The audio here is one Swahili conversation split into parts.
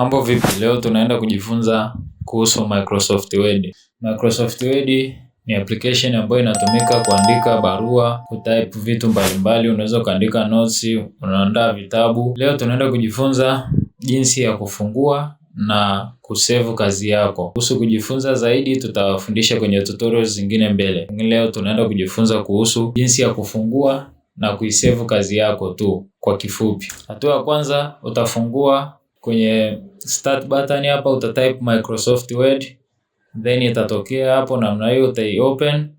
Mambo vipi? Leo tunaenda kujifunza kuhusu Microsoft Word. Microsoft Word ni application ambayo inatumika kuandika barua, kutype vitu mbalimbali, unaweza kuandika notes, unaandaa vitabu. Leo tunaenda kujifunza jinsi ya kufungua na kusave kazi yako. Kuhusu kujifunza zaidi tutawafundisha kwenye tutorials zingine mbele. Leo tunaenda kujifunza kuhusu jinsi ya kufungua na kuisave kazi yako tu kwa kifupi. Hatua ya kwanza, utafungua kwenye start button hapa, utatype Microsoft Word, then itatokea hapo namna hiyo, utai open.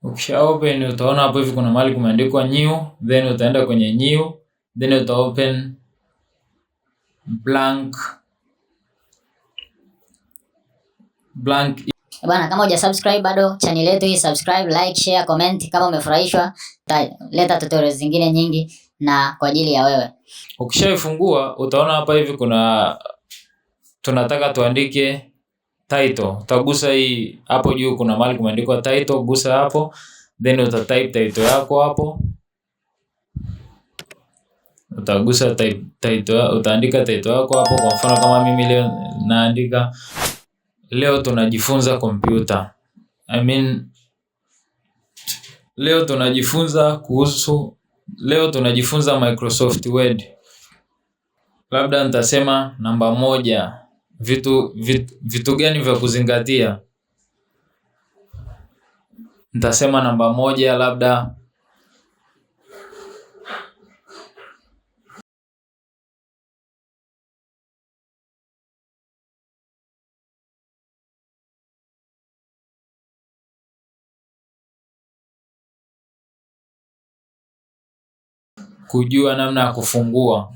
Ukisha open utaona hapo hivi kuna mahali kumeandikwa new, then utaenda kwenye new, then uta open blank. Bwana, kama hujasubscribe bado channel yetu hii, subscribe, like, share, comment kama umefurahishwa. Leta tutorials zingine nyingi na kwa ajili ya wewe. Ukishaifungua utaona hapa hivi kuna tunataka tuandike title. Utagusa hii hapo juu, kuna mahali kumeandikwa title, gusa hapo, then utatype title yako hapo. Utagusa title, utaandika title yako hapo. Kwa mfano kama mimi leo naandika leo tunajifunza kompyuta. Leo tunajifunza Microsoft Word. Labda nitasema namba 1, vitu gani vya kuzingatia? Nitasema namba 1 labda kujua namna ya kufungua.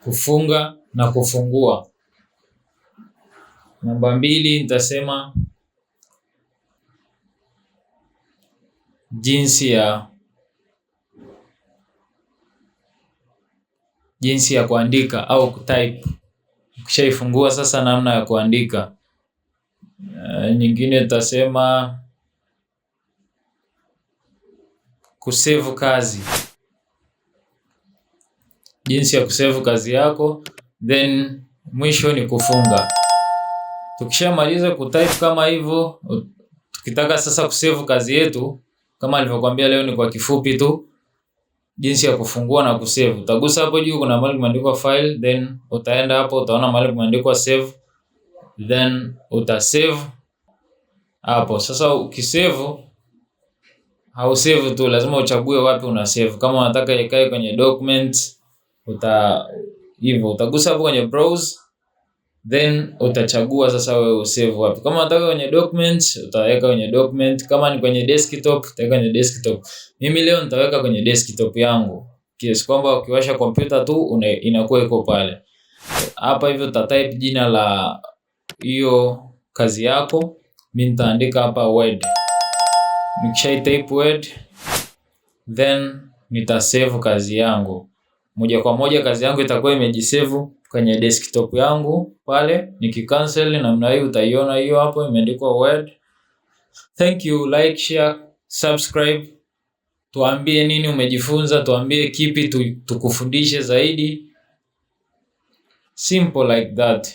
Kufunga na kufungua. Namba 2 nitasema jinsi ya kuandika au kutype. Ukishaifungua sasa namna ya kuandika. Nyingine nitasema kusave kazi. Jinsi ya kusave kazi yako, then mwisho ni kufunga. Tukishamaliza kutype kama hivyo, tukitaka sasa kusave kazi yetu, kama nilivyokuambia leo ni kwa kifupi tu, jinsi ya kufungua na kusave. Utagusa hapo juu kuna mahali kumeandikwa file, then utaenda hapo utaona mahali kumeandikwa save, then utasave hapo. Sasa ukisave, hausave tu, lazima uchague wapi una save. Kama unataka ikae kwenye documents, utagusa hapo kwenye browse, then utachagua sasa wewe usave wapi. Kama unataka kwenye documents, utaweka kwenye document. Kama ni kwenye desktop, utaweka kwenye desktop. Mimi leo nitaweka kwenye desktop yangu, kiasi kwamba ukiwasha kompyuta tu inakuwa iko pale. Hapa hivyo utatype jina la hiyo kazi yako. Mimi nitaandika hapa Word. Nikisha type Word, then nitasave kazi yangu. Moja kwa moja kazi yangu itakuwa imejisave kwenye desktop yangu pale. Nikicancel namna hii utaiona hiyo hapo imeandikwa Word. Thank you, like, share, subscribe. Tuambie nini umejifunza, tuambie kipi tukufundishe zaidi. Simple like that.